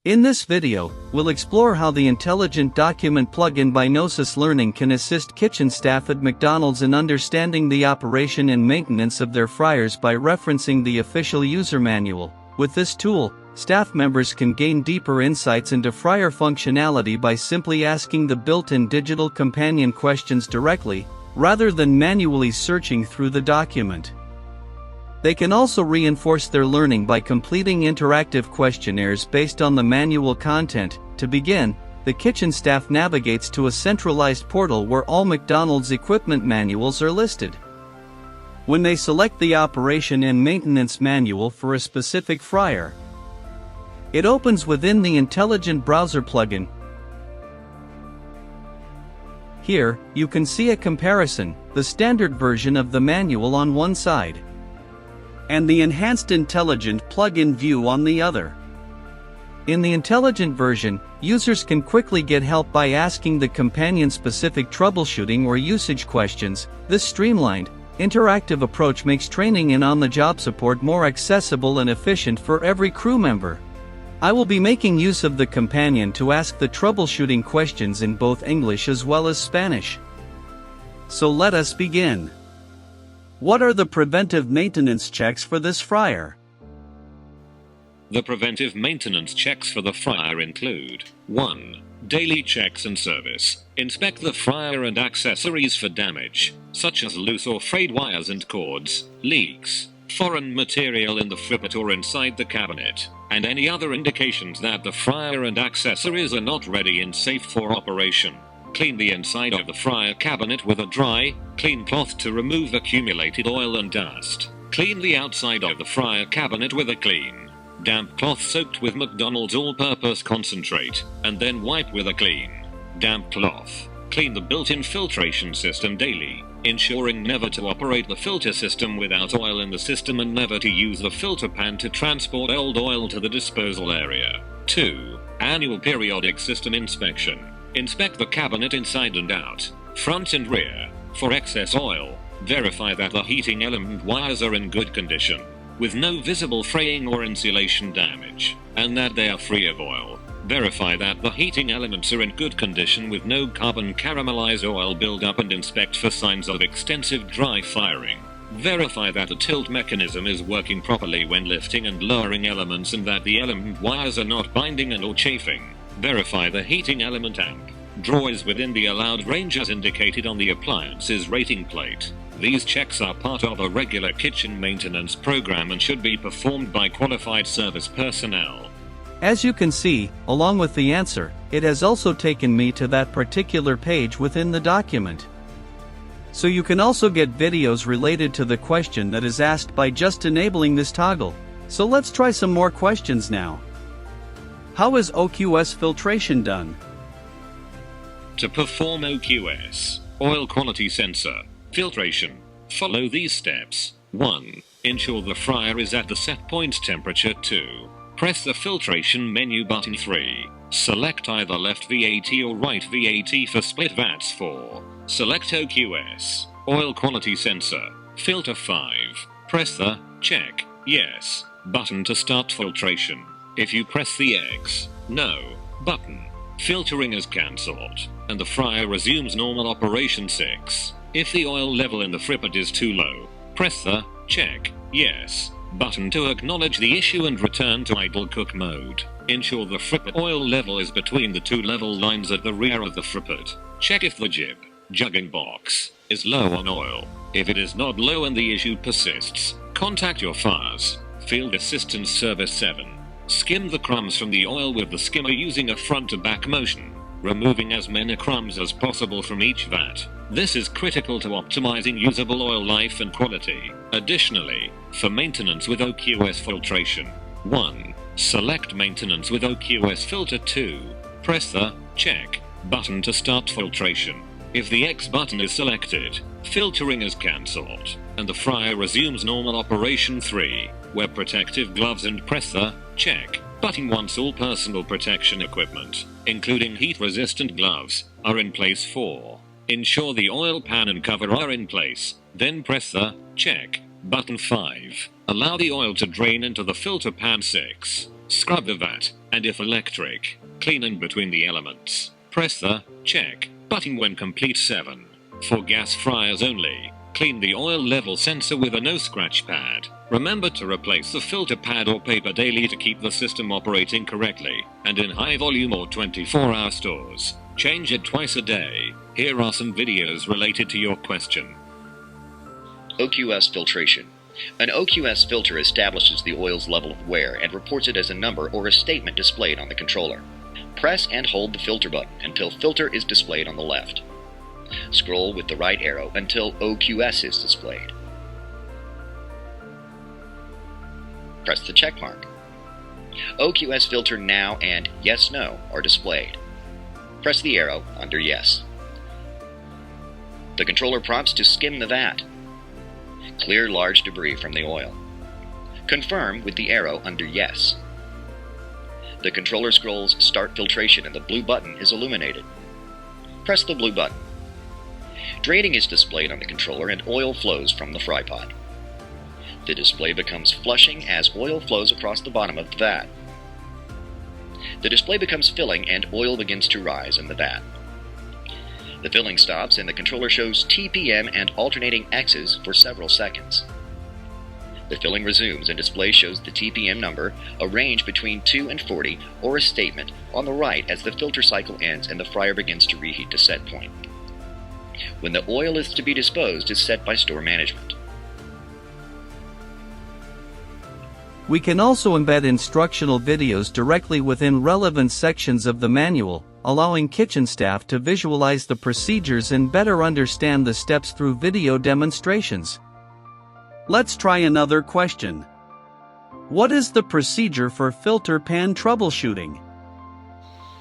In this video, we'll explore how the intelligent document plugin by Gnosis Learning can assist kitchen staff at McDonald's in understanding the operation and maintenance of their fryers by referencing the official user manual. With this tool, staff members can gain deeper insights into fryer functionality by simply asking the built-in digital companion questions directly, rather than manually searching through the document. They can also reinforce their learning by completing interactive questionnaires based on the manual content. To begin, the kitchen staff navigates to a centralized portal where all McDonald's equipment manuals are listed. When they select the operation and maintenance manual for a specific fryer, it opens within the Intelligent Browser plugin. Here, you can see a comparison, the standard version of the manual on one side, and the enhanced intelligent plugin view on the other. In the intelligent version, users can quickly get help by asking the companion-specific troubleshooting or usage questions. This streamlined, interactive approach makes training and on-the-job support more accessible and efficient for every crew member. I will be making use of the companion to ask the troubleshooting questions in both English as well as Spanish. So let us begin. What are the preventive maintenance checks for this fryer? The preventive maintenance checks for the fryer include 1. Daily checks and service. Inspect the fryer and accessories for damage, such as loose or frayed wires and cords, leaks, foreign material in the frippet or inside the cabinet, and any other indications that the fryer and accessories are not ready and safe for operation. Clean the inside of the fryer cabinet with a dry, clean cloth to remove accumulated oil and dust. Clean the outside of the fryer cabinet with a clean, damp cloth soaked with McDonald's all-purpose concentrate, and then wipe with a clean, damp cloth. Clean the built-in filtration system daily, ensuring never to operate the filter system without oil in the system and never to use the filter pan to transport old oil to the disposal area. 2. Annual periodic system inspection. Inspect the cabinet inside and out, front and rear, for excess oil. Verify that the heating element wires are in good condition, with no visible fraying or insulation damage, and that they are free of oil. Verify that the heating elements are in good condition with no carbon caramelized oil buildup and inspect for signs of extensive dry firing. Verify that the tilt mechanism is working properly when lifting and lowering elements and that the element wires are not binding and or chafing. Verify the heating element amp draw is within the allowed range as indicated on the appliance's rating plate. These checks are part of a regular kitchen maintenance program and should be performed by qualified service personnel. As you can see, along with the answer, it has also taken me to that particular page within the document. So you can also get videos related to the question that is asked by just enabling this toggle. So let's try some more questions now. How is OQS filtration done? To perform OQS, oil quality sensor, filtration, follow these steps. 1. Ensure the fryer is at the set point temperature. 2. Press the filtration menu button. 3. Select either left VAT or right VAT for split VATs. 4. Select OQS, oil quality sensor, filter. 5. Press the check yes button to start filtration. If you press the X, no button, filtering is cancelled, and the fryer resumes normal operation. 6. If the oil level in the frippet is too low, press the check yes button to acknowledge the issue and return to idle cook mode. Ensure the frippet oil level is between the two level lines at the rear of the frippet. Check if the jugging box is low on oil. If it is not low and the issue persists, contact your FARS, Field Assistance Service. 7. Skim the crumbs from the oil with the skimmer using a front-to-back motion, removing as many crumbs as possible from each vat. This is critical to optimizing usable oil life and quality. Additionally, for maintenance with OQS filtration, 1. Select maintenance with OQS filter. 2. Press the check button to start filtration. If the X button is selected, filtering is cancelled, and the fryer resumes normal operation. 3. Wear protective gloves and press the check button once all personal protection equipment, including heat-resistant gloves, are in place. 4. Ensure the oil pan and cover are in place, then press the check button. 5. Allow the oil to drain into the filter pan. 6. scrub the vat, and if electric, clean in between the elements. Press the check button when complete. 7. For gas fryers only, clean the oil level sensor with a no-scratch pad. Remember to replace the filter pad or paper daily to keep the system operating correctly, and in high volume or 24-hour stores, change it twice a day. Here are some videos related to your question. OQS filtration. An OQS filter establishes the oil's level of wear and reports it as a number or a statement displayed on the controller. Press and hold the filter button until filter is displayed on the left. Scroll with the right arrow until OQS is displayed. Press the check mark. OQS filter now and yes no are displayed. Press the arrow under yes. The controller prompts to skim the vat. Clear large debris from the oil. Confirm with the arrow under yes. The controller scrolls Start Filtration and the blue button is illuminated. Press the blue button. Draining is displayed on the controller and oil flows from the fry pot. The display becomes flushing as oil flows across the bottom of the vat. The display becomes filling and oil begins to rise in the vat. The filling stops and the controller shows TPM and alternating X's for several seconds. The filling resumes and display shows the TPM number, a range between 2 and 40, or a statement on the right as the filter cycle ends and the fryer begins to reheat to set point. When the oil is to be disposed is set by store management. We can also embed instructional videos directly within relevant sections of the manual, allowing kitchen staff to visualize the procedures and better understand the steps through video demonstrations. Let's try another question. What is the procedure for filter pan troubleshooting?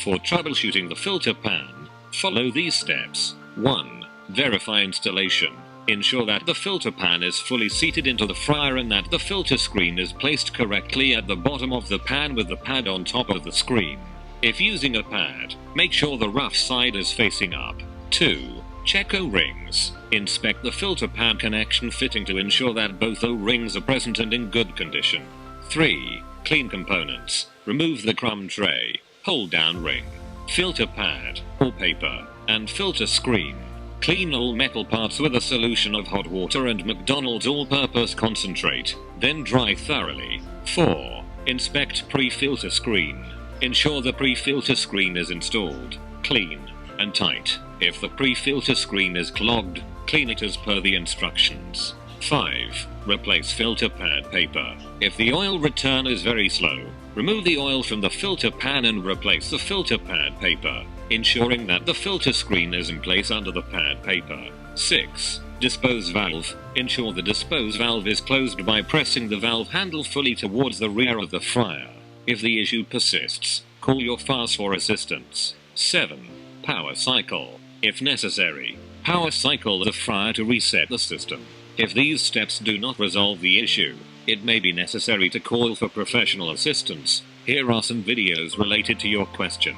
For troubleshooting the filter pan, follow these steps. 1. Verify installation. Ensure that the filter pan is fully seated into the fryer and that the filter screen is placed correctly at the bottom of the pan with the pad on top of the screen. If using a pad, make sure the rough side is facing up. 2. Check O-rings. Inspect the filter pan connection fitting to ensure that both O-rings are present and in good condition. 3. Clean components. Remove the crumb tray, hold-down ring, filter pad or paper, and filter screen. Clean all metal parts with a solution of hot water and McDonald's all-purpose concentrate, then dry thoroughly. 4. Inspect pre-filter screen. Ensure the pre-filter screen is installed, clean, and tight. If the pre-filter screen is clogged, clean it as per the instructions. 5. Replace filter pad paper. If the oil return is very slow, remove the oil from the filter pan and replace the filter pad paper, ensuring that the filter screen is in place under the pad paper. 6. Dispose valve. Ensure the dispose valve is closed by pressing the valve handle fully towards the rear of the fryer. If the issue persists, call your FAS for assistance. 7. Power cycle. If necessary, power cycle the fryer to reset the system. If these steps do not resolve the issue, it may be necessary to call for professional assistance. Here are some videos related to your question.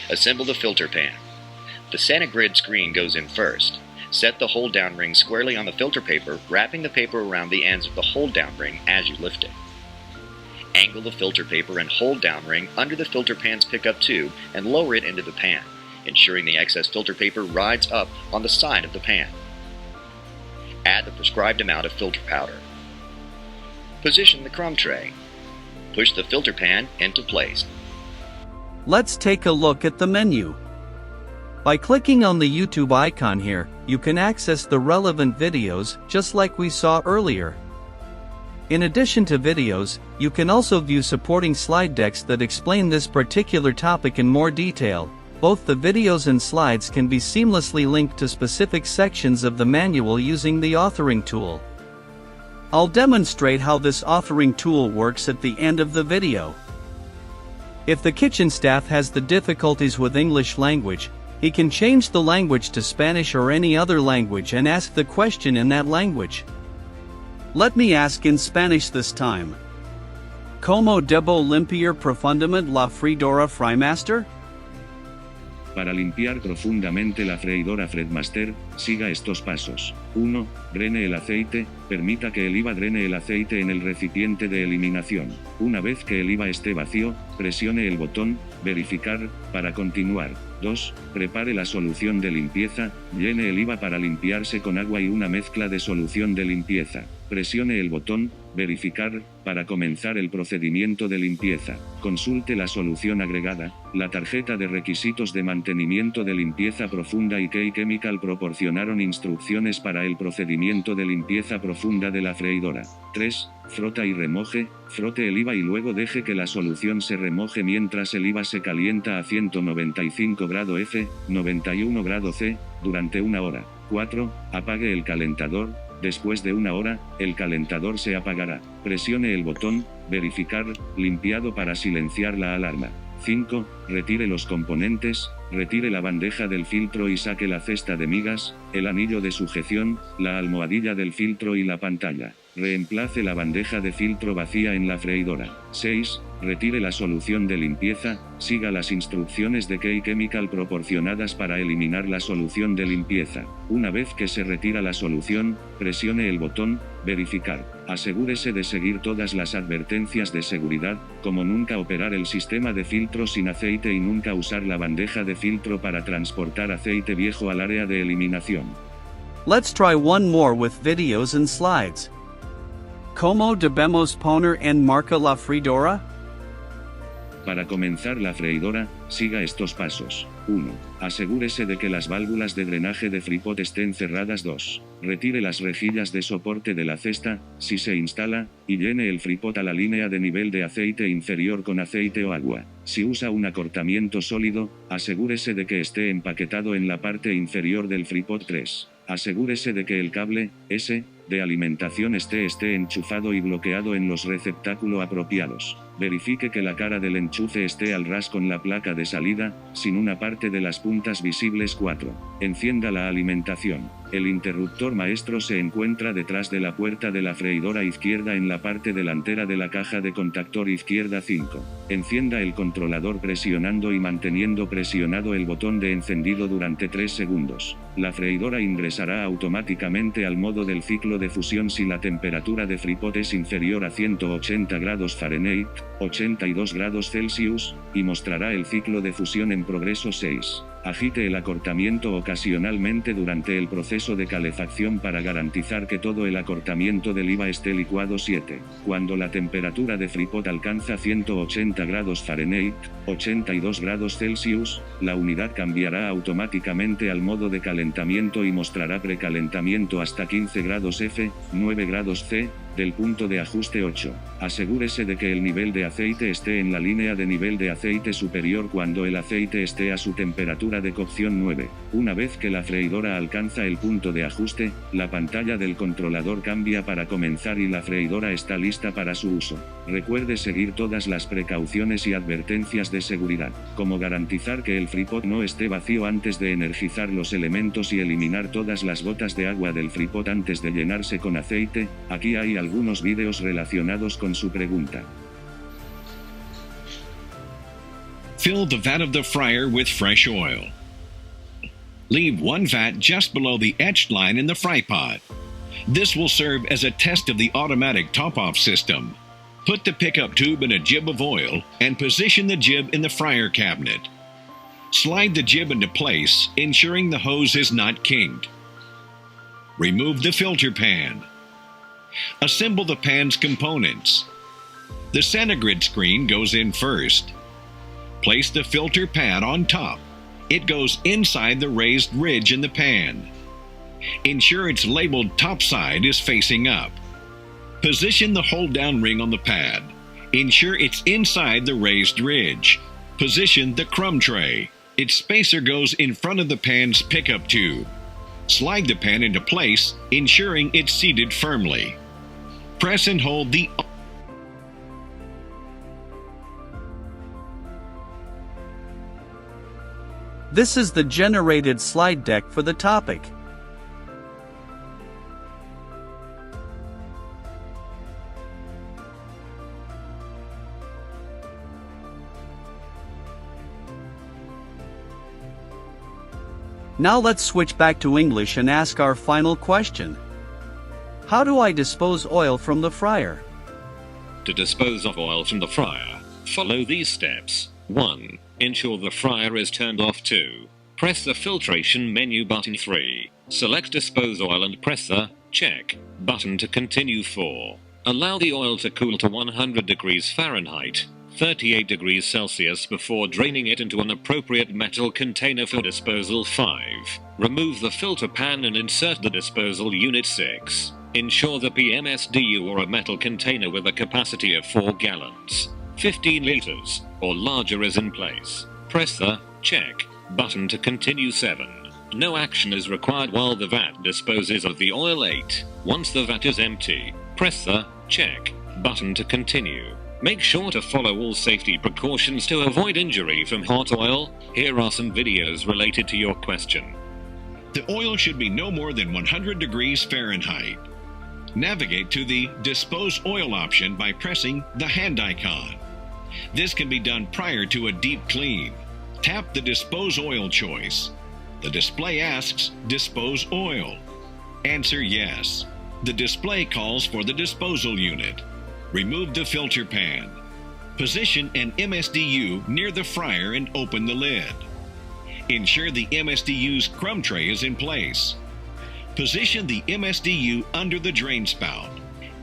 Assemble the filter pan. The center grid screen goes in first. Set the hold-down ring squarely on the filter paper, wrapping the paper around the ends of the hold-down ring as you lift it. Angle the filter paper and hold-down ring under the filter pan's pickup tube and lower it into the pan, ensuring the excess filter paper rides up on the side of the pan. Add the prescribed amount of filter powder. Position the crumb tray. Push the filter pan into place. Let's take a look at the menu. By clicking on the YouTube icon here, you can access the relevant videos, just like we saw earlier. In addition to videos, you can also view supporting slide decks that explain this particular topic in more detail. Both the videos and slides can be seamlessly linked to specific sections of the manual using the authoring tool. I'll demonstrate how this authoring tool works at the end of the video. If the kitchen staff has the difficulties with English language, he can change the language to Spanish or any other language and ask the question in that language. Let me ask in Spanish this time. ¿Cómo debo limpiar profundamente la freidora Frymaster? Para limpiar profundamente la freidora Frymaster, siga estos pasos. 1. Drene el aceite, permita que el IVA drene el aceite en el recipiente de eliminación. Una vez que el IVA esté vacío, presione el botón, verificar, para continuar. 2. Prepare la solución de limpieza, llene el IVA para limpiarse con agua y una mezcla de solución de limpieza. Presione el botón, verificar, para comenzar el procedimiento de limpieza. Consulte la solución agregada, la tarjeta de requisitos de mantenimiento de limpieza profunda y Key Chemical proporcionaron instrucciones para el procedimiento de limpieza profunda de la freidora. 3. Frota y remoje, frote el IVA y luego deje que la solución se remoje mientras el IVA se calienta a 195 grados F, 91 grados C, durante una hora. 4. Apague el calentador. Después de una hora, el calentador se apagará. Presione el botón, verificar, limpiado para silenciar la alarma. 5. Retire los componentes, retire la bandeja del filtro y saque la cesta de migas, el anillo de sujeción, la almohadilla del filtro y la pantalla. Reemplace la bandeja de filtro vacía en la freidora. 6. Retire la solución de limpieza, siga las instrucciones de Key Chemical proporcionadas para eliminar la solución de limpieza. Una vez que se retira la solución, presione el botón, verificar. Asegúrese de seguir todas las advertencias de seguridad, como nunca operar el sistema de filtro sin aceite y nunca usar la bandeja de filtro para transportar aceite viejo al área de eliminación. Let's try one more with videos and slides. ¿Cómo debemos poner en marcha la freidora? Para comenzar la freidora, siga estos pasos. 1. Asegúrese de que las válvulas de drenaje de FreePot estén cerradas. 2. Retire las rejillas de soporte de la cesta, si se instala, y llene el FreePot a la línea de nivel de aceite inferior con aceite o agua. Si usa un acortamiento sólido, asegúrese de que esté empaquetado en la parte inferior del FreePot. 3. Asegúrese de que el cable, S, de alimentación esté enchufado y bloqueado en los receptáculos apropiados. Verifique que la cara del enchufe esté al ras con la placa de salida, sin una parte de las puntas visibles. 4. Encienda la alimentación. El interruptor maestro se encuentra detrás de la puerta de la freidora izquierda en la parte delantera de la caja de contactor izquierda. 5. Encienda el controlador presionando y manteniendo presionado el botón de encendido durante 3 segundos. La freidora ingresará automáticamente al modo del ciclo de fusión si la temperatura de FreePot es inferior a 180 grados Fahrenheit, 82 grados Celsius, y mostrará el ciclo de fusión en progreso. 6. Agite el acortamiento ocasionalmente durante el proceso de calefacción para garantizar que todo el acortamiento del IVA esté licuado. 7. Cuando la temperatura de FreePot alcanza 180 grados Fahrenheit, 82 grados Celsius, la unidad cambiará automáticamente al modo de calentamiento y mostrará precalentamiento hasta 15 grados F, 9 grados C, del punto de ajuste 8. Asegúrese de que el nivel de aceite esté en la línea de nivel de aceite superior cuando el aceite esté a su temperatura de cocción 9. Una vez que la freidora alcanza el punto de ajuste, la pantalla del controlador cambia para comenzar y la freidora está lista para su uso. Recuerde seguir todas las precauciones y advertencias de seguridad, como garantizar que el FreePot no esté vacío antes de energizar los elementos y eliminar todas las gotas de agua del FreePot antes de llenarse con aceite. Aquí hay algunos vídeos relacionados con su pregunta. Fill the vat of the fryer with fresh oil. Leave one vat just below the etched line in the fry pot. This will serve as a test of the automatic top-off system. Put the pickup tube in a jib of oil and position the jib in the fryer cabinet. Slide the jib into place, ensuring the hose is not kinked. Remove the filter pan. Assemble the pan's components. The centigrade screen goes in first. Place the filter pad on top. It goes inside the raised ridge in the pan. Ensure its labeled top side is facing up. Position the hold-down ring on the pad. Ensure it's inside the raised ridge. Position the crumb tray. Its spacer goes in front of the pan's pickup tube. Slide the pan into place, ensuring it's seated firmly. Press and hold the This is the generated slide deck for the topic. Now let's switch back to English and ask our final question. How do I dispose oil from the fryer? To dispose of oil from the fryer, follow these steps. 1. Ensure the fryer is turned off. 2. Press the filtration menu button. 3. Select dispose oil and press the check button to continue. 4. Allow the oil to cool to 100 degrees Fahrenheit, 38 degrees Celsius before draining it into an appropriate metal container for disposal. 5. Remove the filter pan and insert the disposal unit. 6. Ensure the PMSDU or a metal container with a capacity of 4 gallons, 15 liters, or larger is in place. Press the check button to continue. 7. No action is required while the vat disposes of the oil. 8. Once the vat is empty, press the check button to continue. Make sure to follow all safety precautions to avoid injury from hot oil. Here are some videos related to your question. The oil should be no more than 100 degrees Fahrenheit. Navigate to the Dispose Oil option by pressing the hand icon. This can be done prior to a deep clean. Tap the Dispose Oil choice. The display asks, "Dispose oil." Answer yes. The display calls for the disposal unit. Remove the filter pan. Position an MSDU near the fryer and open the lid. Ensure the MSDU's crumb tray is in place. Position the MSDU under the drain spout.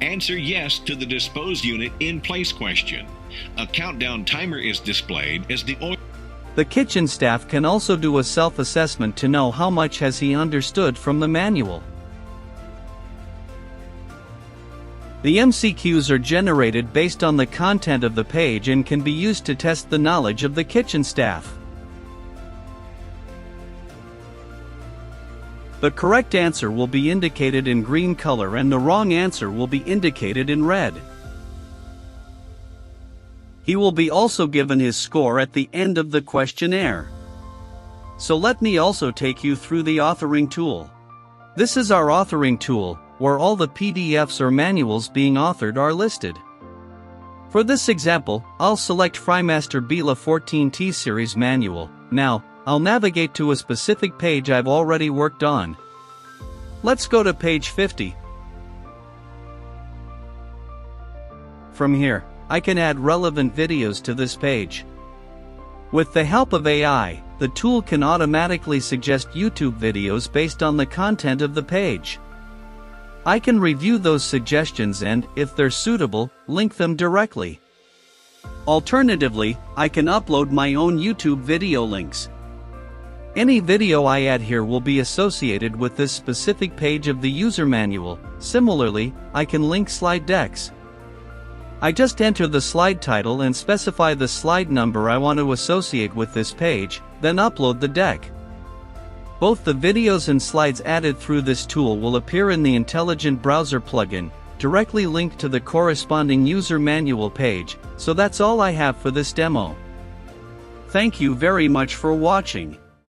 Answer yes to the dispose unit in place question. A countdown timer is displayed as the oil. The kitchen staff can also do a self-assessment to know how much has he understood from the manual. The MCQs are generated based on the content of the page and can be used to test the knowledge of the kitchen staff. The correct answer will be indicated in green color and the wrong answer will be indicated in red. He will be also given his score at the end of the questionnaire. So let me also take you through the authoring tool. This is our authoring tool, where all the PDFs or manuals being authored are listed. For this example, I'll select Frymaster Bela 14T Series Manual. Now, I'll navigate to a specific page I've already worked on. Let's go to page 50. From here, I can add relevant videos to this page. With the help of AI, the tool can automatically suggest YouTube videos based on the content of the page. I can review those suggestions and, if they're suitable, link them directly. Alternatively, I can upload my own YouTube video links. Any video I add here will be associated with this specific page of the user manual. Similarly, I can link slide decks. I just enter the slide title and specify the slide number I want to associate with this page, then upload the deck. Both the videos and slides added through this tool will appear in the Intelligent Browser plugin, directly linked to the corresponding user manual page. So that's all I have for this demo. Thank you very much for watching.